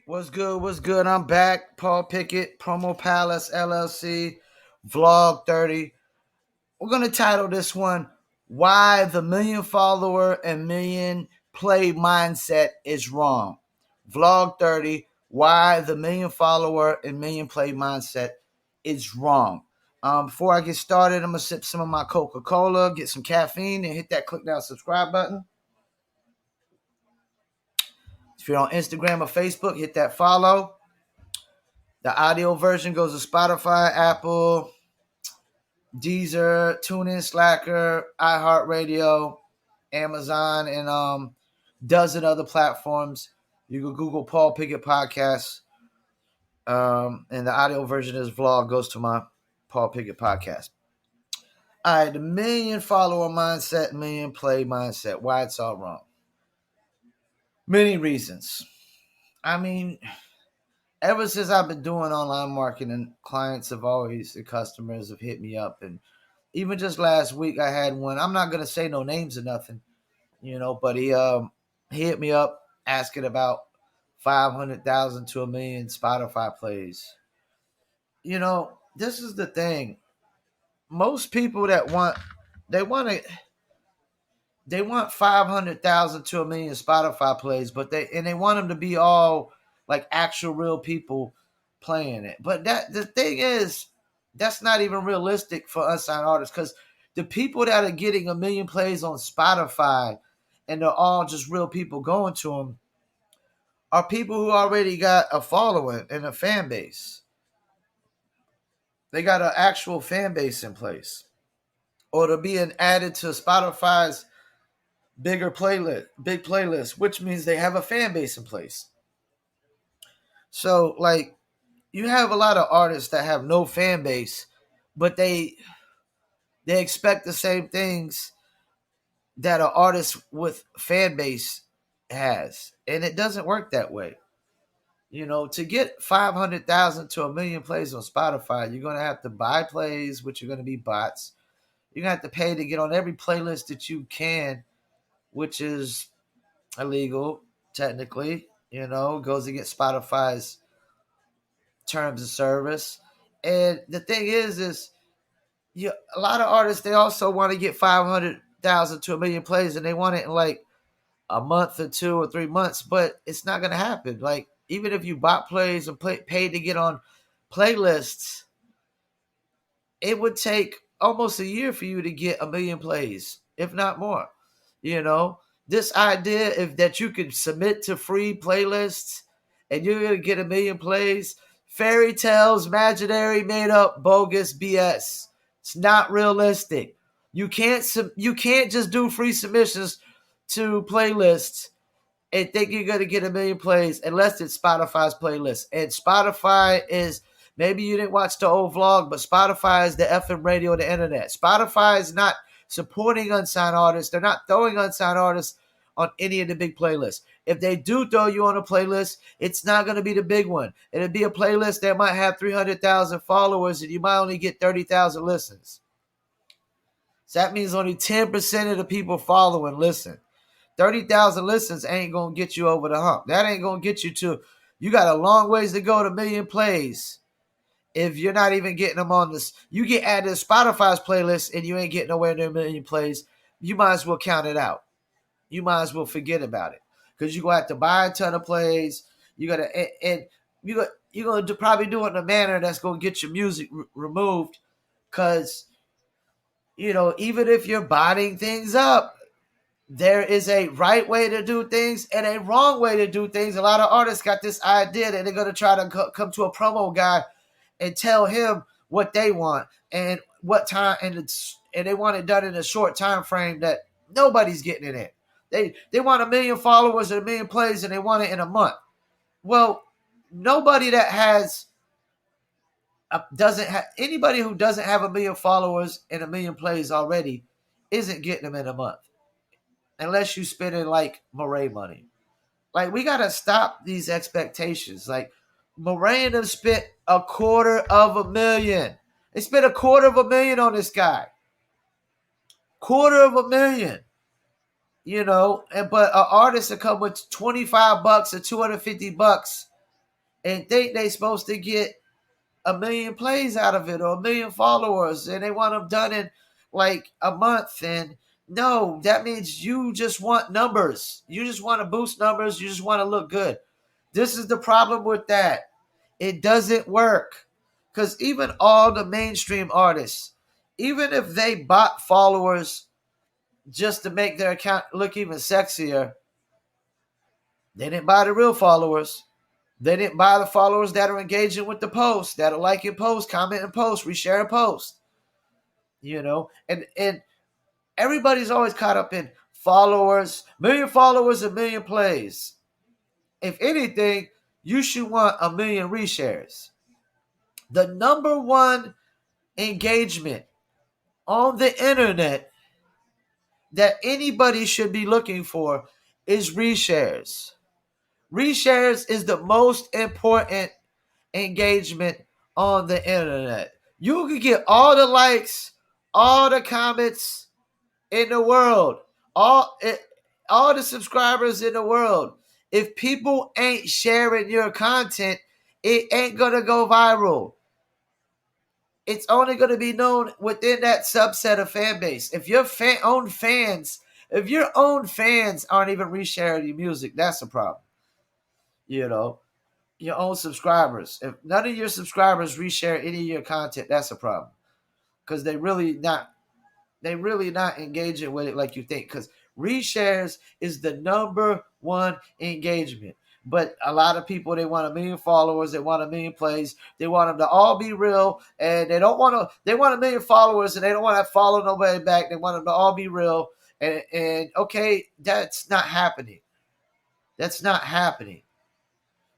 What's good? What's good? I'm back. Paul Pickett, Promo Palace LLC, Vlog 30. We're going to title this one, Why the Million Follower and Million Play Mindset is Wrong. Vlog 30, Why the Million Follower and Million Play Mindset is Wrong. Before I get started, I'm going to sip some of my Coca-Cola, get some caffeine, and hit that click down subscribe button. If you're on Instagram or Facebook, hit that follow. The audio version goes to Spotify, Apple, Deezer, TuneIn, Slacker, iHeartRadio, Amazon, and dozen other platforms. You can Google Paul Pickett Podcast, and the audio version of this vlog goes to my Paul Pickett Podcast. All right, the million follower mindset, million play mindset. Why it's all wrong? Many reasons. I mean, ever since I've been doing online marketing, clients the customers have hit me up. And even just last week, I had one. I'm not going to say no names or nothing, but he hit me up asking about 500,000 to a million Spotify plays. This is the thing. Most people they want 500,000 to a million Spotify plays, but they want them to be all like actual real people playing it. But the thing is, that's not even realistic for unsigned artists, because the people that are getting a million plays on Spotify and they're all just real people going to them are people who already got a following and a fan base. They got an actual fan base in place, or they're being added to Spotify's big playlist, which means they have a fan base in place. So, like, you have a lot of artists that have no fan base, but they expect the same things that an artist with fan base has, and it doesn't work that way. To get 500,000 to a million plays on Spotify, you're going to have to buy plays, which are going to be bots. You're going to have to pay to get on every playlist that you can, which is illegal, technically. Goes against Spotify's terms of service. And the thing is a lot of artists, they also want to get 500,000 to a million plays, and they want it in like a month or 2 or 3 months, but it's not going to happen. Like, even if you bought plays and paid to get on playlists, it would take almost a year for you to get a million plays, if not more. This idea that you could submit to free playlists and you're going to get a million plays, fairy tales, imaginary, made up, bogus BS. It's not realistic. You can't just do free submissions to playlists and think you're going to get a million plays unless it's Spotify's playlist. And Spotify is, maybe you didn't watch the old vlog, but Spotify is the FM radio of the internet. Spotify is not supporting unsigned artists. They're not throwing unsigned artists on any of the big playlists. If they do throw you on a playlist, it's not going to be the big one. It'll be a playlist that might have 300,000 followers and you might only get 30,000 listens. So that means only 10% of the people following listen. 30,000 listens ain't going to get you over the hump. That ain't going to get you got a long ways to go to million plays. If you're not even getting them on this, you get added to Spotify's playlist and you ain't getting nowhere near a million plays, you might as well count it out. You might as well forget about it, because you're going to have to buy a ton of plays. You're going to probably do it in a manner that's going to get your music removed, because, even if you're botting things up, there is a right way to do things and a wrong way to do things. A lot of artists got this idea that they're going to try to come to a promo guy and tell him what they want and what time, and they want it done in a short time frame that nobody's getting it in. They want a million followers and a million plays, and they want it in a month. Well, nobody that anybody who doesn't have a million followers and a million plays already isn't getting them in a month, unless you spending like Murray money. Like, we got to stop these expectations. Like, Murray and them spent $250,000. They spent $250,000 on this guy. $250,000. But an artist will come with $25 or $250 and think they supposed to get 1,000,000 plays out of it or 1,000,000 followers, and they want them done in like a month. And no, that means you just want numbers. You just want to boost numbers. You just want to look good. This is the problem with that. It doesn't work. Because even all the mainstream artists, even if they bought followers just to make their account look even sexier, they didn't buy the real followers. They didn't buy the followers that are engaging with the post, that are liking posts, commenting posts, resharing posts. And everybody's always caught up in followers, 1,000,000 followers, 1,000,000 plays. If anything, you should want 1,000,000 reshares. The number one engagement on the internet that anybody should be looking for is reshares. Reshares is the most important engagement on the internet. You can get all the likes, all the comments in the world, all the subscribers in the world. If people ain't sharing your content, it ain't gonna go viral. It's only gonna be known within that subset of fan base. If your own fans aren't even resharing your music, that's a problem. Your own subscribers. If none of your subscribers reshare any of your content, that's a problem. Because they really not engaging with it like you think. Because reshares is the number one engagement. But a lot of people, they want 1,000,000 followers, they want 1,000,000 plays, they want them to all be real, and they want 1,000,000 followers, and they don't want to follow nobody back. They want them to all be real. And okay, that's not happening. That's not happening.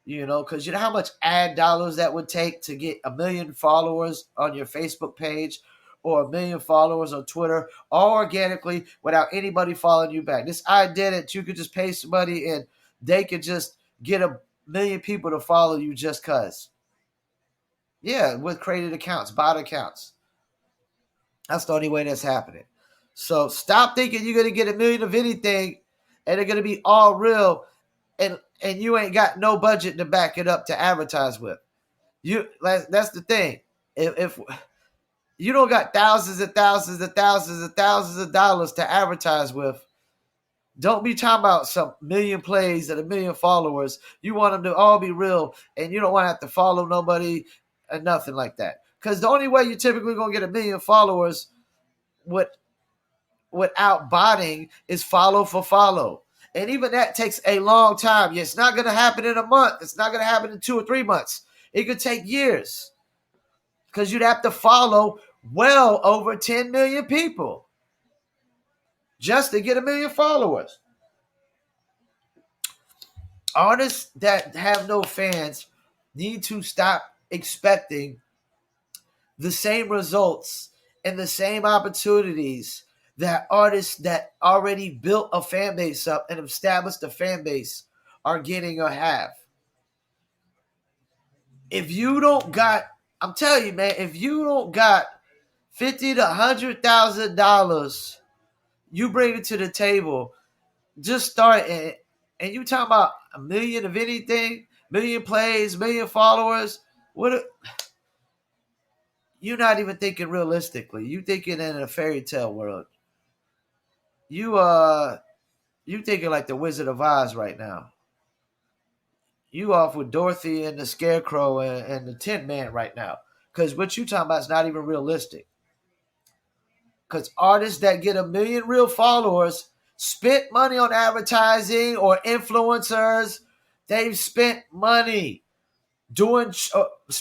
Because you know how much ad dollars that would take to get 1,000,000 followers on your Facebook page or 1,000,000 followers on Twitter, all organically without anybody following you back. This idea that you could just pay somebody and they could just get 1,000,000 people to follow you just because. Yeah, with created accounts, bot accounts. That's the only way that's happening. So stop thinking you're going to get 1,000,000 of anything and they're going to be all real. And you ain't got no budget to back it up to advertise with. That's the thing. If you don't got thousands and thousands and thousands and thousands of dollars to advertise with, don't be talking about some 1,000,000 plays and 1,000,000 followers. You want them to all be real, and you don't want to have to follow nobody and nothing like that. Because the only way you're typically going to get 1,000,000 followers without botting is follow for follow. And even that takes a long time. It's not going to happen in a month. It's not going to happen in 2 or 3 months. It could take years because you'd have to follow well over 10 million people just to get 1,000,000 followers. Artists that have no fans need to stop expecting the same results and the same opportunities that artists that already built a fan base up and established a fan base are getting or have. If you don't got, I'm telling you, man, if you don't got $50,000 to $100,000, you bring it to the table. Just start, and you talking about 1,000,000 of anything, 1,000,000 plays, 1,000,000 followers. You're not even thinking realistically. You thinking in a fairy tale world. You thinking like the Wizard of Oz right now. You off with Dorothy and the Scarecrow and the Tin Man right now. Because what you talking about is not even realistic. Because artists that get 1,000,000 real followers spent money on advertising or influencers. They've spent money doing shows,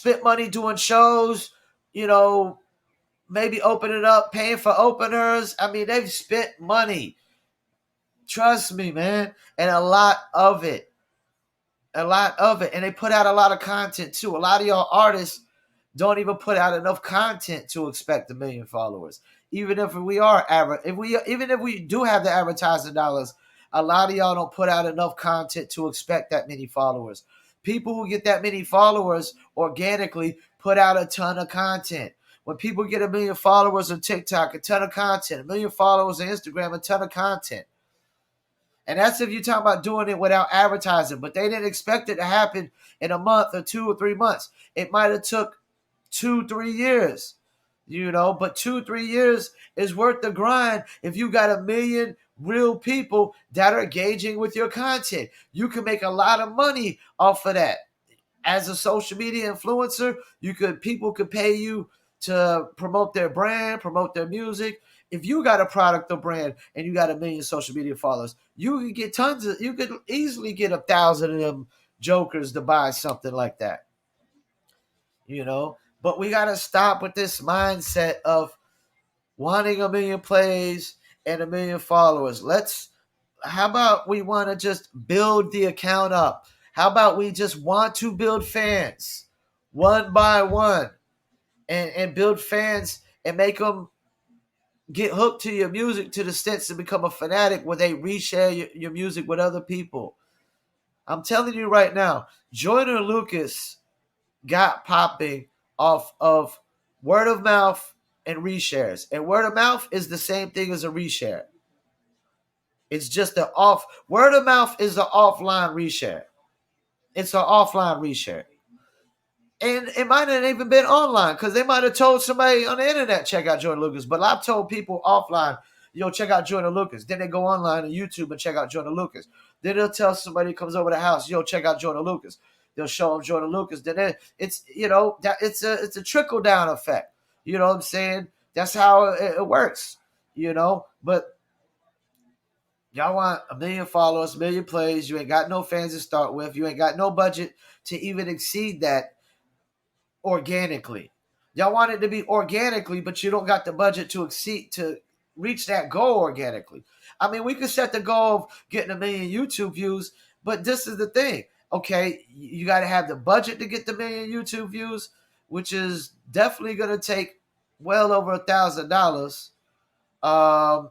maybe opening up, paying for openers. I mean, they've spent money. Trust me, man. And a lot of it. And they put out a lot of content too. A lot of y'all artists don't even put out enough content to expect 1,000,000 followers. Even if we do have the advertising dollars, a lot of y'all don't put out enough content to expect that many followers. People who get that many followers organically put out a ton of content. When people get 1,000,000 followers on TikTok, a ton of content. 1,000,000 followers on Instagram, a ton of content. And that's if you're talking about doing it without advertising. But they didn't expect it to happen in a month or 2 or 3 months. It might have took 2, 3 years, but 2, 3 years is worth the grind if you got a million real people that are engaging with your content. You can make a lot of money off of that. As a social media influencer, people could pay you to promote their brand, promote their music. If you got a product or brand and you got a million social media followers, you could easily get 1,000 of them jokers to buy something like that. But we got to stop with this mindset of wanting a million plays and a million followers. How about we want to just build the account up? How about we just want to build fans one by one and build fans and make them get hooked to your music to the extent to become a fanatic where they reshare your music with other people. I'm telling you right now, Joyner Lucas got popping off of word of mouth and reshares. And word of mouth is the same thing as a reshare. It's just word of mouth is an offline reshare. It's an offline reshare. And it might not have even been online because they might have told somebody on the internet, check out Joyner Lucas. But I've told people offline, check out Joyner Lucas. Then they go online on YouTube and check out Joyner Lucas. Then they'll tell somebody who comes over the house, check out Joyner Lucas. They'll show them Joyner Lucas. Then it's a trickle down effect. You know what I'm saying? That's how it works. But y'all want a million followers, a million plays. You ain't got no fans to start with. You ain't got no budget to even exceed that organically. Y'all want it to be organically, but you don't got the budget to reach that goal organically. I mean, we could set the goal of getting a million YouTube views, but this is the thing. Okay, you got to have the budget to get the million YouTube views, which is definitely going to take well over $1,000.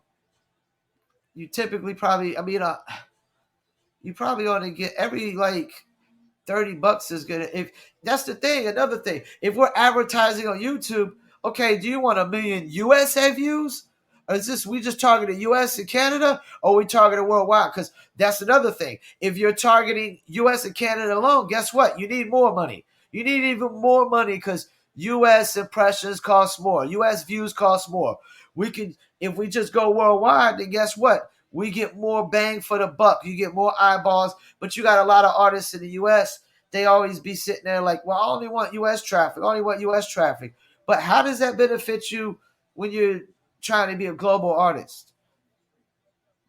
You typically probably, you probably ought to get every $30 is good. If that's the thing, another thing, if we're advertising on YouTube, okay, do you want a million USA views? Or is we just targeting US and Canada, or we targeting worldwide? Because that's another thing. If you're targeting US and Canada alone, guess what? You need more money. You need even more money because US impressions cost more. US views cost more. If we just go worldwide, then guess what? We get more bang for the buck. You get more eyeballs, but you got a lot of artists in the U.S. They always be sitting there like, well, I only want U.S. traffic. I only want U.S. traffic. But how does that benefit you when you're trying to be a global artist?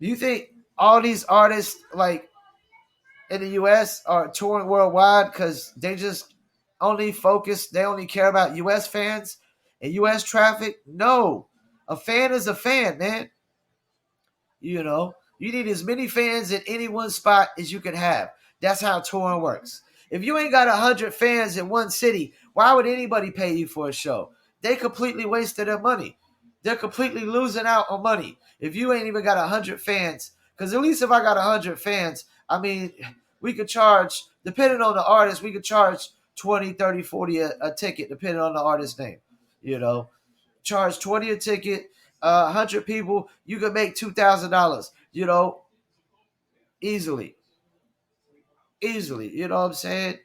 Do you think all these artists in the U.S. are touring worldwide because they just they only care about U.S. fans and U.S. traffic? No. A fan is a fan, man. You need as many fans in any one spot as you can have. That's how touring works. If you ain't got 100 fans in one city, why would anybody pay you for a show? They completely wasted their money. They're completely losing out on money. If you ain't even got 100 fans, because at least if I got 100 fans, we could charge, depending on the artist, we could charge 20, 30, 40 a ticket, depending on the artist's name. Charge 20 a ticket. 100 people, you could make $2,000, easily. You know what I'm saying?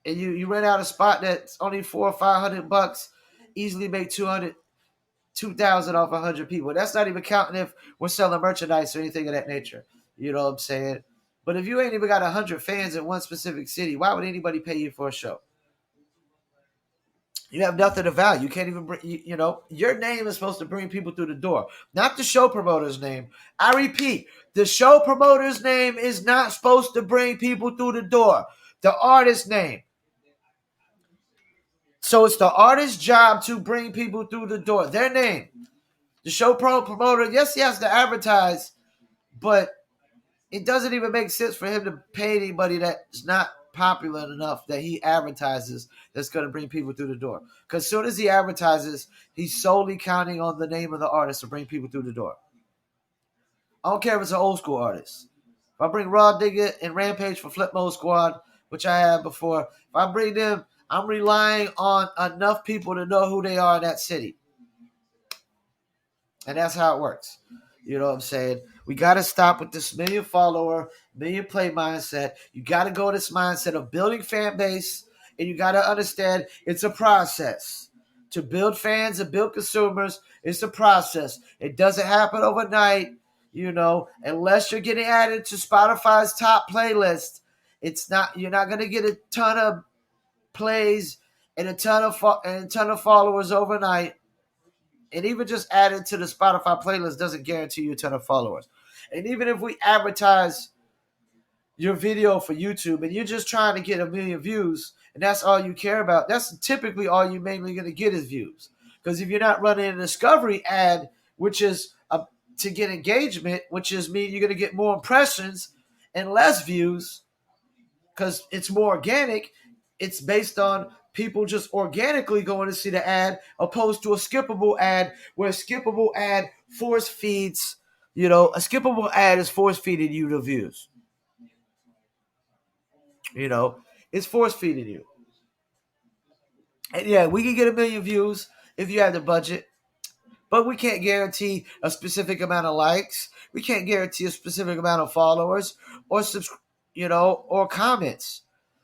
And you rent out a spot that's only $400 or $500, easily make 2,000 off 100 people. That's not even counting if we're selling merchandise or anything of that nature. You know what I'm saying? But if you ain't even got 100 fans in one specific city, why would anybody pay you for a show? You have nothing of value. You can't even bring, your name is supposed to bring people through the door, not the show promoter's name. I repeat, the show promoter's name is not supposed to bring people through the door. The artist's name. So it's the artist's job to bring people through the door. Their name. The show promoter, yes, he has to advertise, but it doesn't even make sense for him to pay anybody that's not popular enough that he advertises that's going to bring people through the door. Because as soon as he advertises, he's solely counting on the name of the artist to bring people through the door. I don't care if it's an old school artist. If I bring Raw Digger and Rampage for Flip Mode Squad, which I had before, if I bring them, I'm relying on enough people to know who they are in that city. And that's how it works. You know what I'm saying? We got to stop with this million follower, million play mindset. You got to go this mindset of building fan base, and you got to understand it's a process. To build fans and build consumers, it's a process. It doesn't happen overnight, unless you're getting added to Spotify's top playlist. It's not You're not going to get a ton of plays and a ton of followers overnight. And even just adding to the Spotify playlist doesn't guarantee you a ton of followers. And even if we advertise your video for YouTube and you're just trying to get a million views and that's all you care about, that's typically all you're mainly going to get is views. Because if you're not running a discovery ad, which is to get engagement, which is mean you're going to get more impressions and less views because it's more organic. It's based on people just organically going to see the ad opposed to a skippable ad where a skippable ad force feeds, a skippable ad is force feeding you the views. It's force feeding you. And yeah, we can get a million views if you have the budget, but we can't guarantee a specific amount of likes. We can't guarantee a specific amount of followers or comments.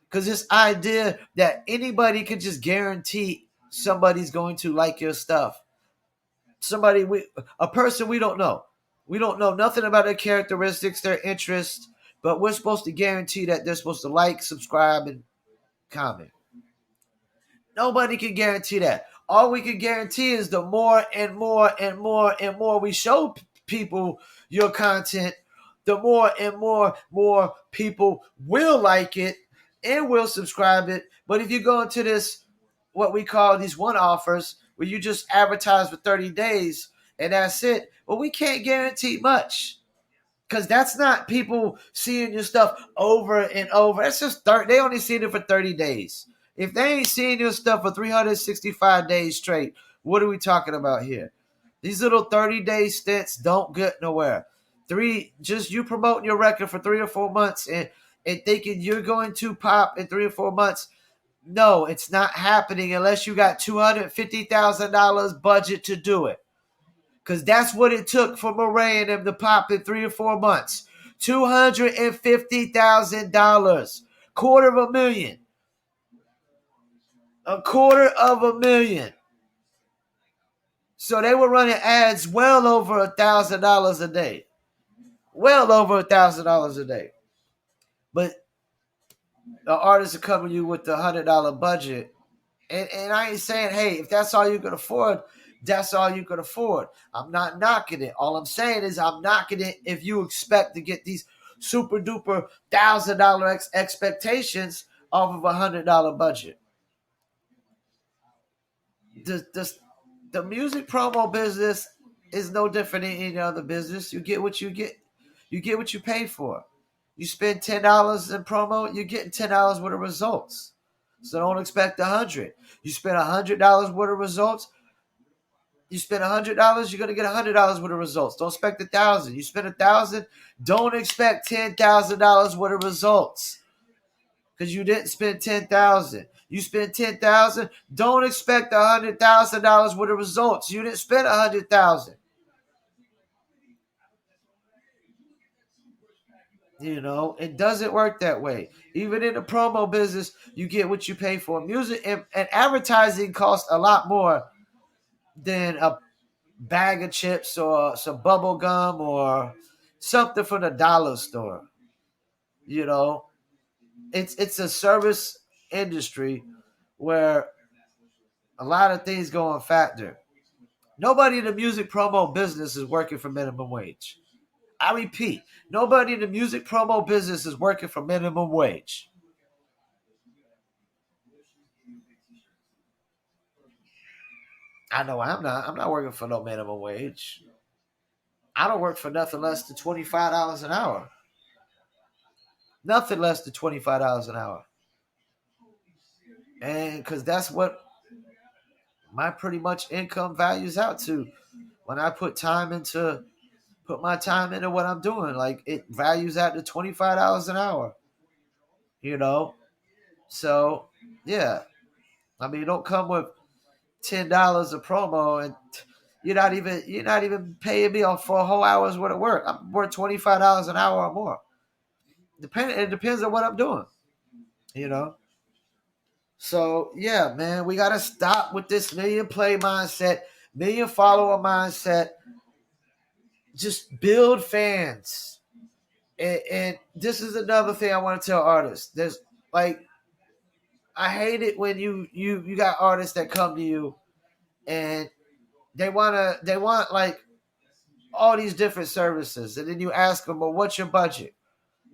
Because this idea that anybody can just guarantee somebody's going to like your stuff. A person we don't know. We don't know nothing about their characteristics, their interests, but we're supposed to guarantee that they're supposed to like, subscribe, and comment. Nobody can guarantee that. All we can guarantee is the more and more and more and more we show people your content, the more and more people will like it and will subscribe it. But if you go into this, what we call these one offers, where you just advertise for 30 days and that's it, well, we can't guarantee much. Because that's not people seeing your stuff over and over. That's just they only seen it for 30 days. If they ain't seeing your stuff for 365 days straight, what are we talking about here? These little 30-day stints don't get nowhere. Just you promoting your record for 3 or 4 months and thinking you're going to pop in 3 or 4 months. No, it's not happening unless you got $250,000 budget to do it. Because that's what it took for Murray and them to pop in 3 or 4 months. $250,000. $250,000. $250,000. So they were running ads well over $1,000 a day. Well over $1,000 a day. But the artists are coming you with the $100 budget. And I ain't saying, hey, if that's all you can afford, that's all you can afford. I'm not knocking it. All I'm saying is I'm knocking it if you expect to get these super duper $1,000 expectations off of $100 budget. The music promo business is no different than any other business. You get what you get. You get what you pay for. You spend $10 in promo, you're getting $10 worth of results. So don't expect $100. You spend $100 worth of results. You spend $100, you're gonna get $100 worth of results. Don't expect $1,000. You spend $1,000, don't expect $10,000 worth of results, because you didn't spend $10,000. You spend $10,000, don't expect $100,000 worth of results. You didn't spend $100,000. It doesn't work that way. Even in the promo business, you get what you pay for. Music and advertising costs a lot more than a bag of chips or some bubble gum or something from the dollar store. It's a service industry where a lot of things go in factor. Nobody in the music promo business is working for minimum wage. I repeat, nobody in the music promo business is working for minimum wage. I know I'm not. I'm not working for no minimum wage. I don't work for nothing less than $25 an hour. Nothing less than $25 an hour. And because that's what my pretty much income values out to when I put my time into what I'm doing. Like, it values out to $25 an hour. So yeah. I mean, don't come with $10 a promo and You're not even paying me off for a whole hour's worth of work. I'm worth $25 an hour or more. It depends on what I'm doing, you know. So yeah, man, we gotta stop with this million play mindset, million follower mindset. Just build fans. And this is another thing I want to tell artists. There's like I hate it when you got artists that come to you and they want like all these different services, and then you ask them, well, what's your budget?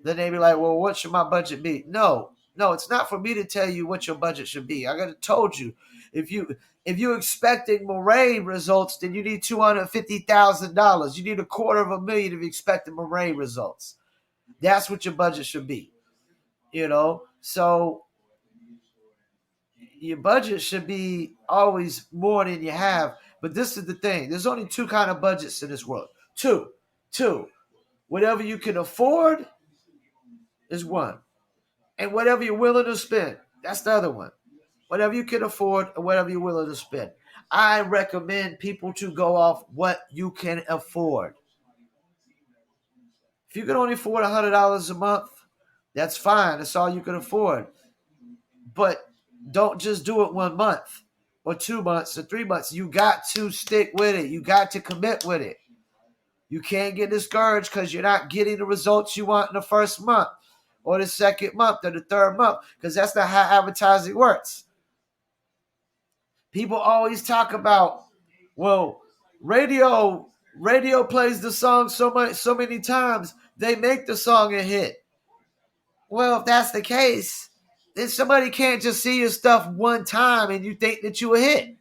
Then they be like, well, what should my budget be? No, it's not for me to tell you what your budget should be. I gotta told you, if you're expecting Moraine results, then you need $250,000. You need $250,000 if you're expecting Moraine results. That's what your budget should be. So your budget should be always more than you have. But this is the thing: there's only two kind of budgets in this world. Two. Whatever you can afford is one. And whatever you're willing to spend, that's the other one. Whatever you can afford and whatever you're willing to spend. I recommend people to go off what you can afford. If you can only afford $100 a month, that's fine. That's all you can afford. But don't just do it 1 month or 2 months or 3 months. You got to stick with it. You got to commit with it. You can't get discouraged because you're not getting the results you want in the first month or the second month or the third month, because that's not how advertising works. People always talk about, well, radio plays the song so many times, they make the song a hit. Well, if that's the case, then somebody can't just see your stuff one time and you think that you a hit.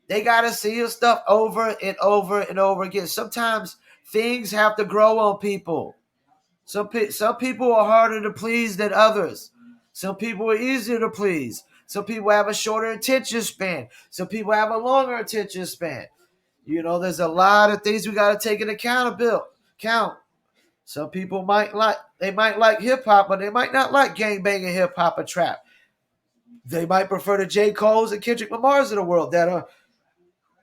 They got to see your stuff over and over and over again. Sometimes things have to grow on people. Some people are harder to please than others. Some people are easier to please. Some people have a shorter attention span. Some people have a longer attention span. There's a lot of things we got to take into count. Some people might like hip hop, but they might not like gangbanging hip hop or trap. They might prefer the J. Cole's and Kendrick Lamar's of the world that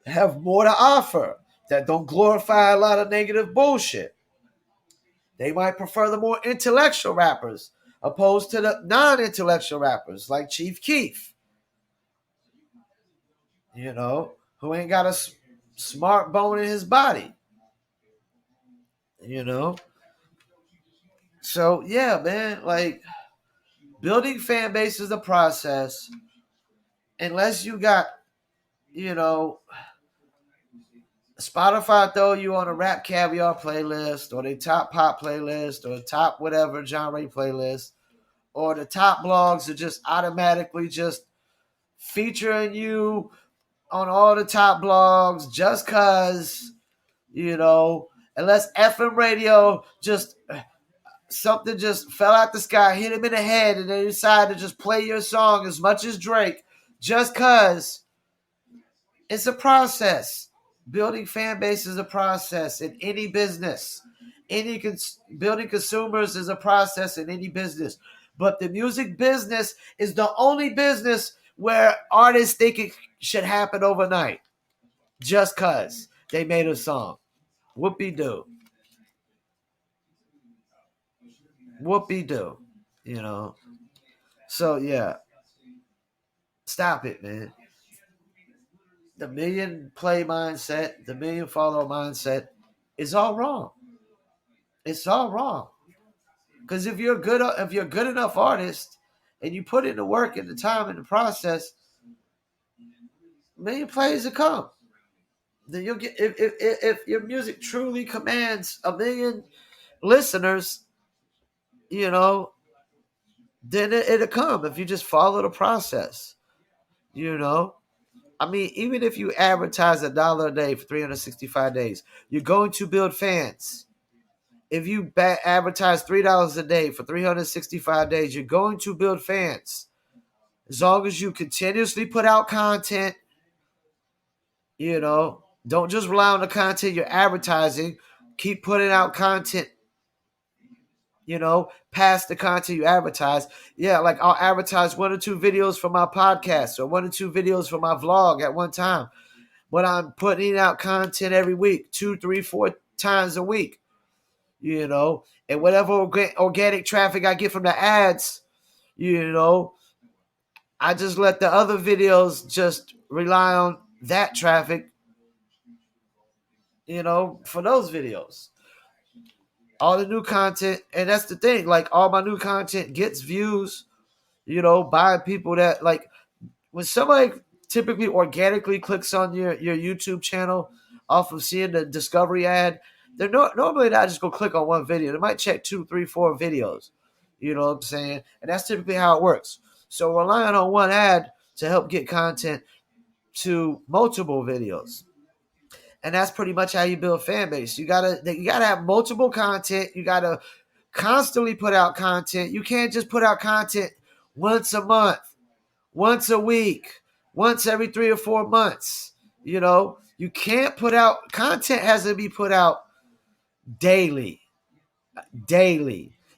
have more to offer, that don't glorify a lot of negative bullshit. They might prefer the more intellectual rappers opposed to the non-intellectual rappers like Chief Keef, who ain't got a smart bone in his body, So, yeah, man, like, building fan base is a process. Unless you got, Spotify throw you on a Rap Caviar playlist or the top pop playlist or the top whatever genre playlist, or the top blogs are just automatically just featuring you on all the top blogs just because, unless FM radio something just fell out the sky, hit him in the head, and they decided to just play your song as much as Drake just because. It's a process. Building fan base is a process in any business. Building consumers is a process in any business. But the music business is the only business where artists think it should happen overnight just because they made a song. Whoopie-doo. Whoopie-doo. So, yeah. Stop it, man. The million play mindset, the million follower mindset is all wrong. It's all wrong. Because if you're a good enough artist and you put in the work and the time and the process, a million plays will come. Then you'll get if your music truly commands a million listeners, then it'll come if you just follow the process. I mean, even if you advertise $1 a day for 365 days, you're going to build fans. If you advertise $3 a day for 365 days, you're going to build fans. As long as you continuously put out content, don't just rely on the content you're advertising. Keep putting out content, past the content you advertise. Yeah, like I'll advertise 1 or 2 videos for my podcast or 1 or 2 videos for my vlog at one time. but I'm putting out content every week, 2, 3, 4 times a week, and whatever organic traffic I get from the ads, I just let the other videos just rely on that traffic, for those videos. All the new content, and that's the thing, like all my new content gets views, by people that like when somebody typically organically clicks on your YouTube channel off of seeing the discovery ad, they're normally not just gonna click on one video. They might check 2, 3, 4 videos. You know what I'm saying? And that's typically how it works. So relying on one ad to help get content to multiple videos. And that's pretty much how you build a fan base. You gotta have multiple content. You gotta constantly put out content. You can't just put out content once a month, once a week, once every 3 or 4 months. You can't put out content, has to be put out daily.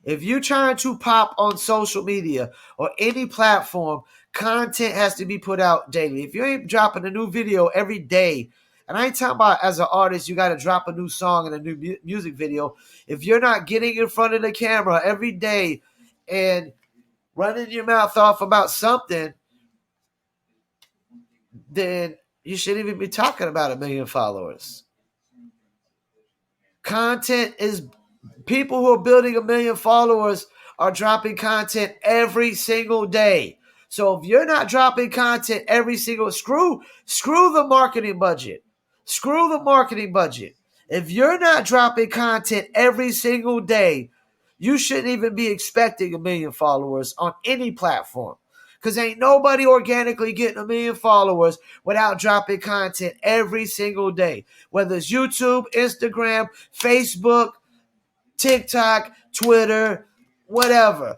If you're trying to pop on social media or any platform, content has to be put out daily. If you ain't dropping a new video every day, and I ain't talking about as an artist, you got to drop a new song and a new music video. If you're not getting in front of the camera every day and running your mouth off about something, then you shouldn't even be talking about 1 million followers. Content is, people who are building 1 million followers are dropping content every single day. So if you're not dropping content every single, screw the marketing budget. Screw the marketing budget. If you're not dropping content every single day, you shouldn't even be expecting 1 million followers on any platform. Because ain't nobody organically getting 1 million followers without dropping content every single day. Whether it's YouTube, Instagram, Facebook, TikTok, Twitter, whatever.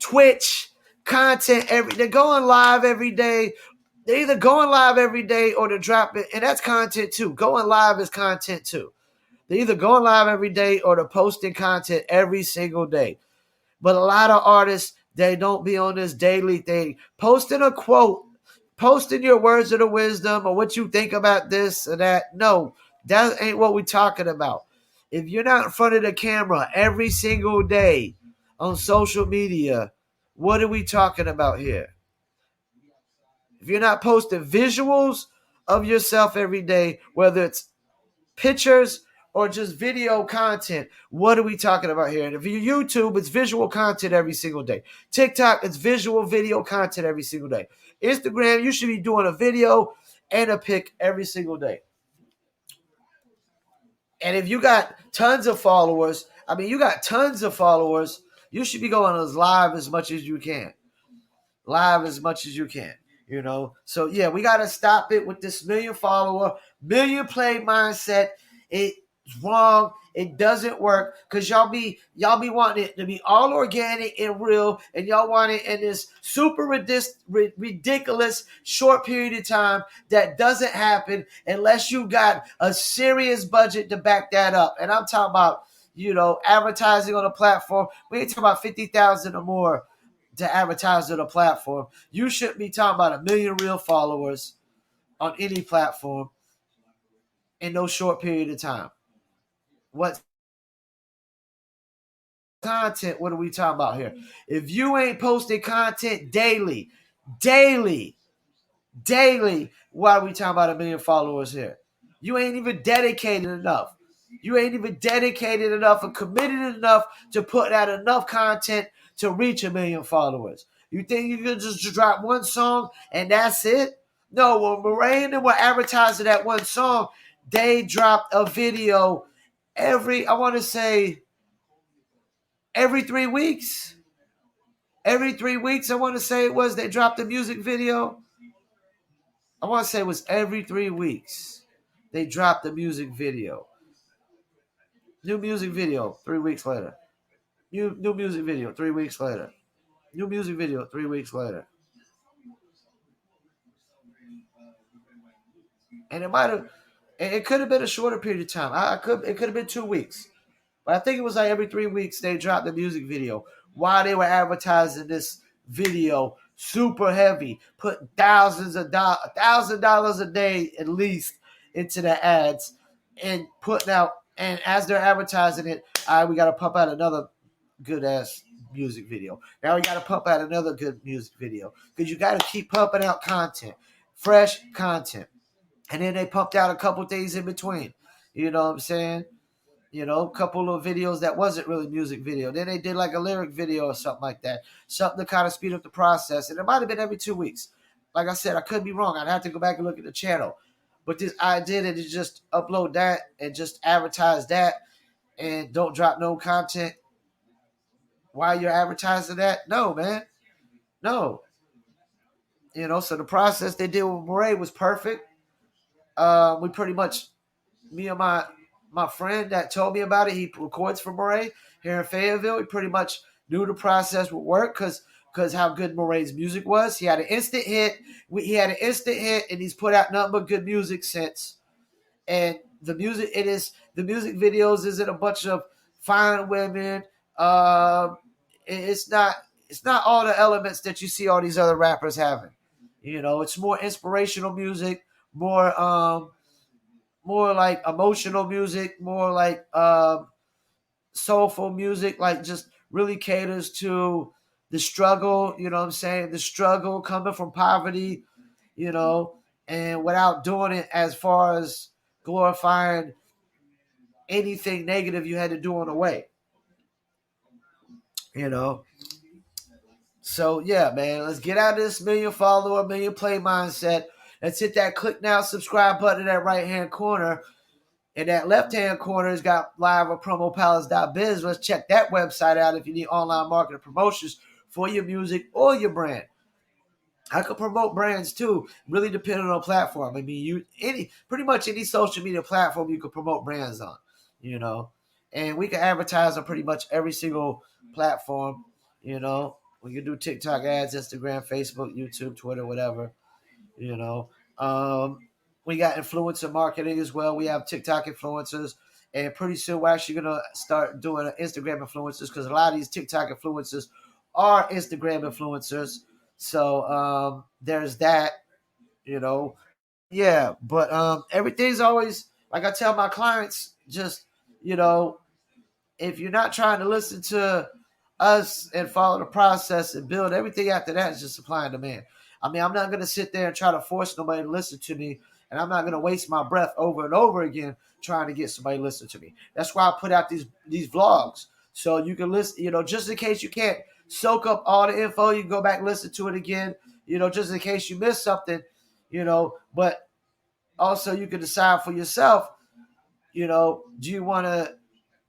Twitch, content they're going live every day. They're either going live every day or they're dropping, and that's content too. Going live is content too. They're either going live every day or they're posting content every single day. But a lot of artists, they don't be on this daily thing. Posting a quote, posting your words of the wisdom or what you think about this or that. No, that ain't what we're talking about. If you're not in front of the camera every single day on social media, what are we talking about here? If you're not posting visuals of yourself every day, whether it's pictures or just video content, what are we talking about here? And if you're YouTube, it's visual content every single day. TikTok, it's visual video content every single day. Instagram, you should be doing a video and a pic every single day. And if you got tons of followers, you should be going as live as much as you can. So yeah, we got to stop it with this 1 million follower, million play mindset. It's wrong. It doesn't work because y'all be wanting it to be all organic and real, and y'all want it in this super ridiculous short period of time that doesn't happen unless you got a serious budget to back that up. And I'm talking about, advertising on a platform. We ain't talking about 50,000 or more to advertise on a platform. You shouldn't be talking about 1 million real followers on any platform in no short period of time. What content? What are we talking about here? If you ain't posting content daily, why are we talking about 1 million followers here? You ain't even dedicated enough. You ain't even dedicated enough and committed enough to put out enough content to reach 1 million followers. You think you can just drop one song and that's it? No, when Moraine and were advertising that one song, they dropped a video every 3 weeks. Every 3 weeks, I want to say it was, they dropped a music video. I want to say it was every 3 weeks. They dropped the music video. New music video 3 weeks later. New music video 3 weeks later. New music video 3 weeks later. And it could have been a shorter period of time. It could have been 2 weeks. But I think it was like every 3 weeks they dropped the music video while they were advertising this video super heavy, put $1,000 a day at least into the ads and putting out, and as they're advertising it, all right, we got to pump out another good ass music video. Now we got to pump out another good music video because you got to keep pumping out content, fresh content. And then they pumped out a couple things in between. You know what I'm saying? You know, a couple of videos that wasn't really music video. Then they did like a lyric video or something like that. Something to kind of speed up the process. And it might have been every 2 weeks. Like I said, I could be wrong. I'd have to go back and look at the channel. But this idea that you just upload that and just advertise that and don't drop no content while you're advertising that, no, man. No. You know, so the process they did with Murray was perfect. We pretty much, me and my friend that told me about it, he records for Murray here in Fayetteville. He pretty much knew the process would work because how good Murray's music was. He had an instant hit. And he's put out nothing but good music since. And the music videos isn't a bunch of fine women. It's not all the elements that you see all these other rappers having. You know, it's more inspirational music, more like emotional music, more like soulful music, like just really caters to the struggle, you know what I'm saying? The struggle coming from poverty, you know, and without doing it as far as glorifying anything negative you had to do on the way, you know. So yeah, man, let's get out of this million follower, million play mindset. Let's hit that click now, subscribe button in that right hand corner. And that left-hand corner has got live at promopalace.biz. Let's check that website out if you need online marketing promotions for your music or your brand. I could promote brands too, really depending on the platform. I mean, pretty much any social media platform you could promote brands on, you know. And we can advertise on pretty much every single platform, you know. We can do TikTok ads, Instagram, Facebook, YouTube, Twitter, whatever, you know. We got influencer marketing as well. We have TikTok influencers. And pretty soon we're actually going to start doing Instagram influencers because a lot of these TikTok influencers are Instagram influencers. So there's that, you know. Yeah, but everything's always, like I tell my clients, just, you know, if you're not trying to listen to us and follow the process and build, everything after that is just supply and demand. I mean, I'm not going to sit there and try to force nobody to listen to me, and I'm not going to waste my breath over and over again trying to get somebody to listen to me. That's why I put out these vlogs, so you can listen, you know, just in case you can't soak up all the info, you can go back and listen to it again, you know, just in case you miss something, you know, but also you can decide for yourself, you know, do you want to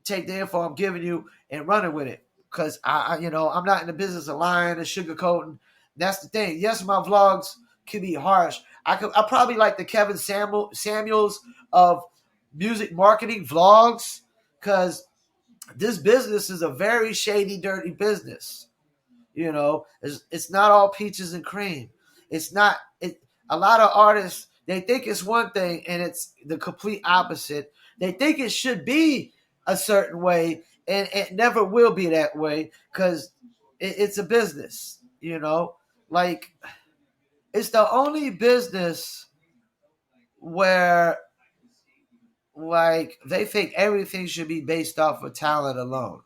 take the info I'm giving you and running with it? Because you know, I'm not in the business of lying and sugarcoating. That's the thing. Yes, my vlogs can be harsh. I probably like the Kevin Samuels of music marketing vlogs, because this business is a very shady, dirty business. You know, it's not all peaches and cream. It's not. A lot of artists, they think it's one thing and it's the complete opposite. They think it should be a certain way, and it never will be that way because it's a business. You know, like it's the only business where like they think everything should be based off of talent alone.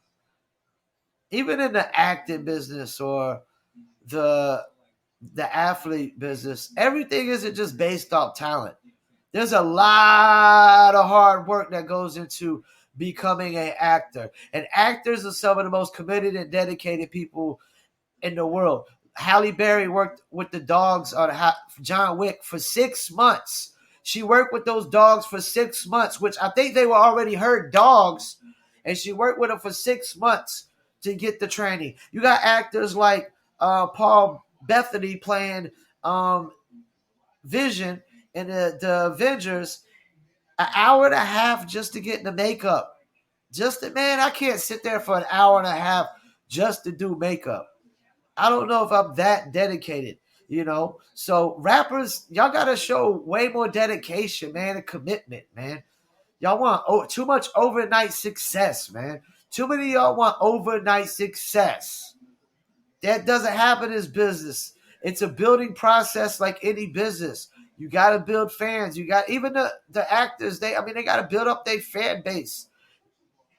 Even in the acting business or the athlete business, everything isn't just based off talent. There's a lot of hard work that goes into becoming an actor. And actors are some of the most committed and dedicated people in the world. Halle Berry worked with the dogs on John Wick for 6 months. She worked with those dogs for 6 months, which I think they were already her dogs. And she worked with them for 6 months to get the training. You got actors like Paul Bettany playing Vision in the Avengers, an hour and a half just to get in the makeup. Man, I can't sit there for an hour and a half just to do makeup. I don't know if I'm that dedicated, you know. So rappers, y'all gotta show way more dedication, man, and commitment, man. Y'all want too much overnight success, man. Too many of y'all want overnight success. That doesn't happen in business. It's a building process like any business. You got to build fans. You got even the actors. They got to build up their fan base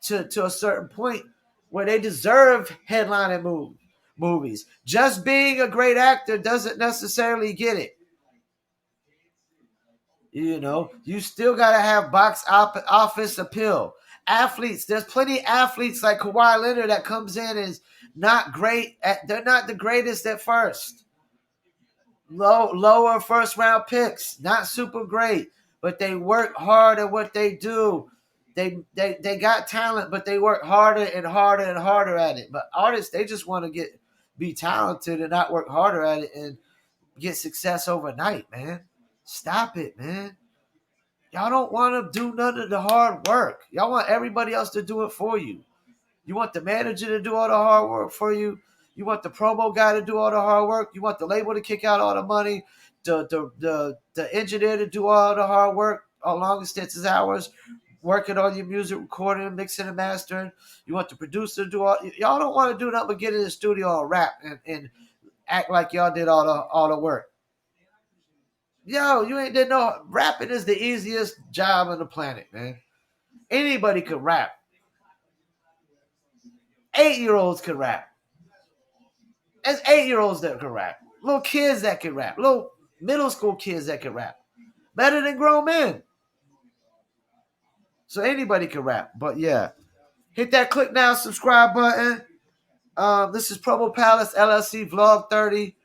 to a certain point where they deserve headlining movies. Just being a great actor doesn't necessarily get it. You still got to have box office appeal. Athletes, there's plenty of athletes like Kawhi Leonard that comes in and is not great. They're not the greatest at first. Lower first round picks, not super great, but they work hard at what they do. They got talent, but they work harder and harder and harder at it. But artists, they just want to be talented and not work harder at it and get success overnight, man. Stop it, man. Y'all don't want to do none of the hard work. Y'all want everybody else to do it for you. You want the manager to do all the hard work for you. You want the promo guy to do all the hard work. You want the label to kick out all the money. The engineer to do all the hard work, long extensive hours, working on your music, recording, mixing, and mastering. You want the producer to do all. Y'all don't want to do nothing but get in the studio and rap and act like y'all did all the work. Yo, you ain't did no rapping is the easiest job on the planet, man. Anybody could rap. 8-year-olds could rap. There's 8-year-olds that can rap. Little kids that can rap. Little middle school kids that can rap. Better than grown men. So anybody can rap. But yeah. Hit that click now, subscribe button. This is Promo Palace LLC Vlog 30.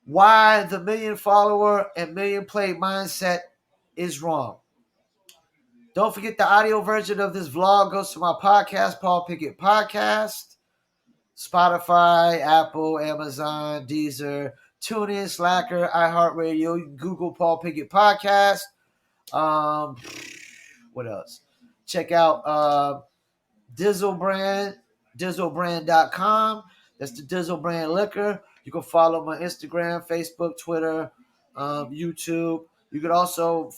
Why the million follower and million play mindset is wrong. Don't forget the audio version of this vlog goes to my podcast, Paul Pickett Podcast. Spotify, Apple, Amazon, Deezer, TuneIn, Slacker, iHeartRadio, Google Paul Pickett Podcast. What else? Check out Dizzle Brand, DizzleBrand.com. That's the Dizzle Brand Liquor. You can follow my Instagram, Facebook, Twitter, YouTube. You can also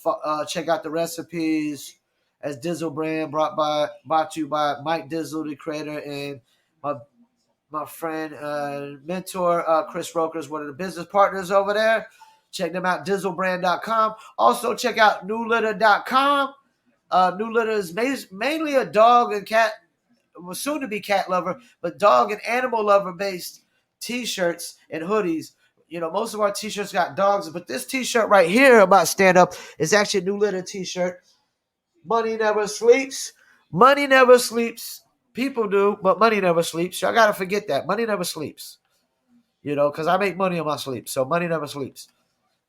check out the recipes as Dizzle Brand, brought to you by Mike Dizzle, the creator, and my friend, mentor, Chris Roker is one of the business partners over there. Check them out, DizzleBrand.com. Also, check out NewLitter.com. New Litter is mainly a dog and cat, well, soon to be cat lover, but dog and animal lover based t-shirts and hoodies. Most of our t-shirts got dogs, but this t-shirt right here about stand up is actually a New Litter t-shirt. Money never sleeps. Money never sleeps. People do, but money never sleeps. Y'all got to forget that. Money never sleeps. Because I make money on my sleep. So money never sleeps.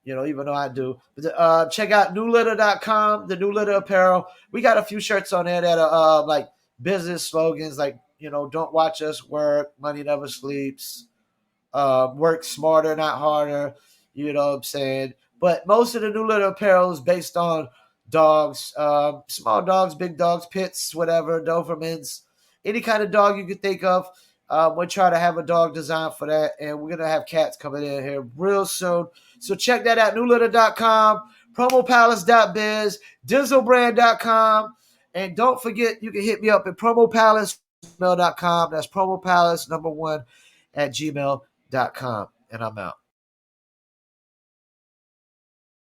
Even though I do. But, check out newlitter.com, the New Litter apparel. We got a few shirts on there that are like business slogans like, don't watch us work. Money never sleeps. Work smarter, not harder. You know what I'm saying? But most of the New Litter apparel is based on dogs, small dogs, big dogs, pits, whatever, Dobermans, any kind of dog you could think of. We'll try to have a dog design for that, and we're going to have cats coming in here real soon. So check that out, newlitter.com, promopalace.biz, dizzlebrand.com, and don't forget you can hit me up at promopalace@gmail.com. That's promopalace1 at gmail.com, and I'm out.